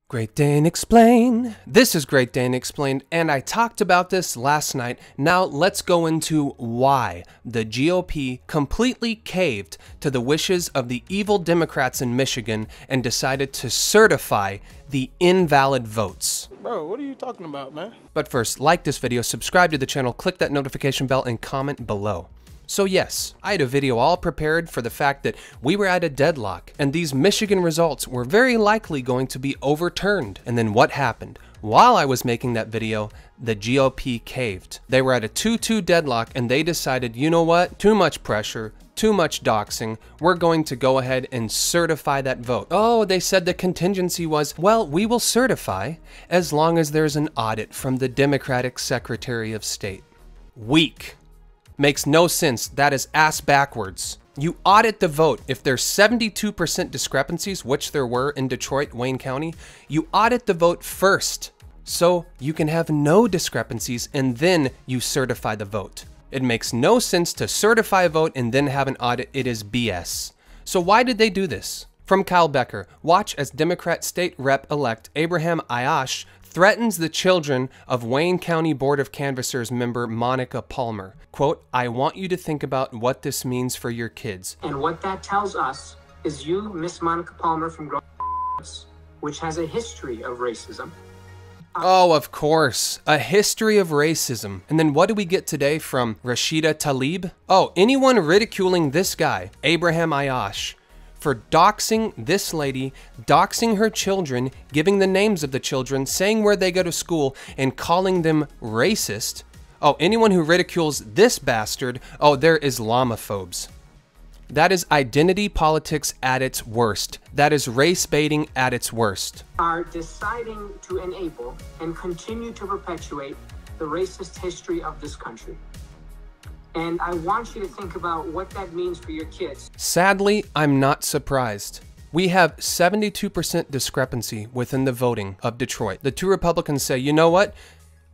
Great Dane Explain. This is Great Dane Explained, and I talked about this last night. Now let's go into why the GOP completely caved to the wishes of the evil Democrats in Michigan and decided to certify the invalid votes. Bro, what are you talking about, man? But first, like this video, subscribe to the channel, click that notification bell, and comment below. So yes, I had a video all prepared for the fact that we were at a deadlock and these Michigan results were very likely going to be overturned. And then what happened? While I was making that video, the GOP caved. They were at a 2-2 deadlock and they decided, you know what? Too much pressure, too much doxing. We're going to go ahead and certify that vote. Oh, they said the contingency was, well, we will certify as long as there's an audit from the Democratic Secretary of State. Weak. Makes no sense. That is ass backwards. You audit the vote. If there's 72% discrepancies, which there were in Detroit, Wayne County, you audit the vote first so you can have no discrepancies and then you certify the vote. It makes no sense to certify a vote and then have an audit. It is BS. So why did they do this? From Kyle Becker, watch as Democrat State Rep-elect Abraham Ayash threatens the children of Wayne County Board of Canvassers member Monica Palmer. Quote, I want you to think about what this means for your kids. And what that tells us is you, Miss Monica Palmer from Grove, which has a history of racism. Oh, of course. A history of racism. And then what do we get today from Rashida Tlaib? Oh, anyone ridiculing this guy, Abraham Ayash, for doxing this lady, doxing her children, giving the names of the children, saying where they go to school, and calling them racist. Oh, anyone who ridicules this bastard, oh, they're Islamophobes. That is identity politics at its worst. That is race baiting at its worst. Are deciding to enable and continue to perpetuate the racist history of this country. And I want you to think about what that means for your kids. Sadly, I'm not surprised. We have 72% discrepancy within the voting of Detroit. The two Republicans say, you know what?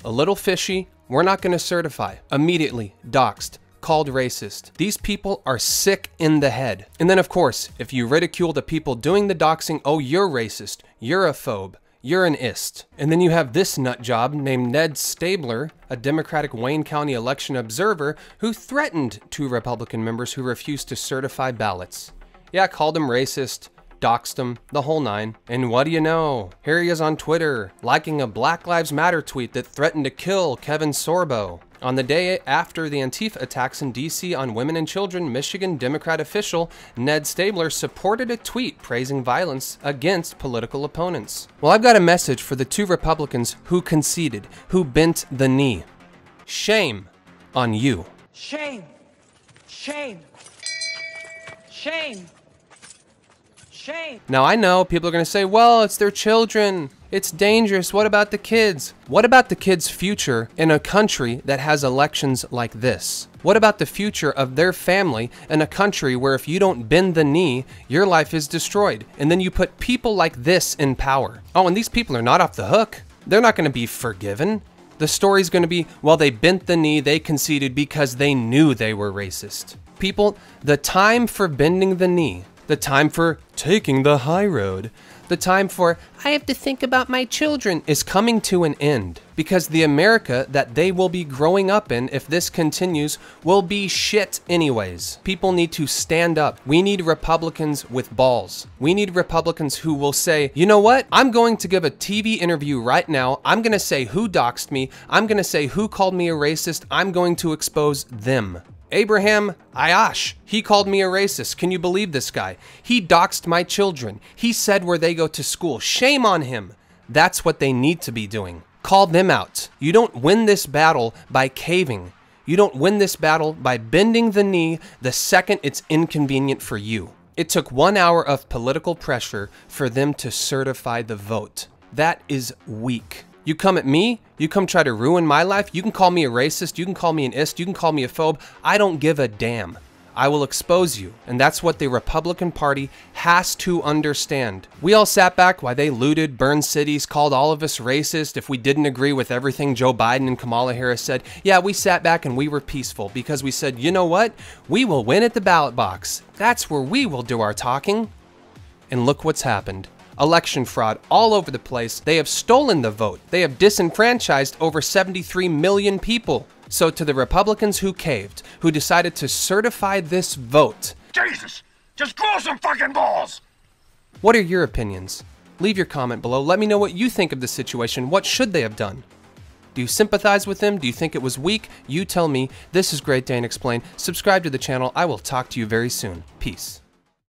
A little fishy. We're not going to certify. Immediately doxed, called racist. These people are sick in the head. And then, of course, if you ridicule the people doing the doxing, oh, you're racist. You're a phobe. You're an ist. And then you have this nut job named Ned Stabler, a Democratic Wayne County election observer, who threatened two Republican members who refused to certify ballots. Yeah, called them racist, doxed them, the whole nine. And what do you know? Here he is on Twitter, liking a Black Lives Matter tweet that threatened to kill Kevin Sorbo. On the day after the Antifa attacks in D.C. on women and children, Michigan Democrat official Ned Stabler supported a tweet praising violence against political opponents. Well, I've got a message for the two Republicans who conceded, who bent the knee. Shame on you. Shame. Shame. Shame. Shame. Now I know people are going to say, well, it's their children. It's dangerous. What about the kids? What about the kids' future in a country that has elections like this? What about the future of their family in a country where if you don't bend the knee, your life is destroyed? And then you put people like this in power. Oh, and these people are not off the hook. They're not going to be forgiven. The story's going to be, well, they bent the knee, they conceded because they knew they were racist. People, the time for bending the knee, the time for taking the high road, the time for, I have to think about my children, is coming to an end. Because the America that they will be growing up in, if this continues, will be shit anyways. People need to stand up. We need Republicans with balls. We need Republicans who will say, you know what? I'm going to give a TV interview right now. I'm going to say who doxed me. I'm going to say who called me a racist. I'm going to expose them. Abraham Ayash, he called me a racist. Can you believe this guy? He doxed my children. He said where they go to school. Shame on him. That's what they need to be doing. Call them out. You don't win this battle by caving. You don't win this battle by bending the knee the second it's inconvenient for you. It took 1 hour of political pressure for them to certify the vote. That is weak. You come at me, you come try to ruin my life, you can call me a racist, you can call me an ist, you can call me a phobe, I don't give a damn. I will expose you, and that's what the Republican Party has to understand. We all sat back while they looted, burned cities, called all of us racist if we didn't agree with everything Joe Biden and Kamala Harris said. Yeah, we sat back and we were peaceful because we said, you know what? We will win at the ballot box. That's where we will do our talking. And look what's happened. election fraud all over the place. They have stolen the vote. They have disenfranchised over 73 million people. So to the Republicans who caved, who decided to certify this vote, Jesus, just grow some fucking balls! what are your opinions? Leave your comment below. Let me know what you think of the situation. What should they have done? Do you sympathize with them? Do you think it was weak? You tell me. This is Great Dane Explain. Subscribe to the channel. I will talk to you very soon. Peace.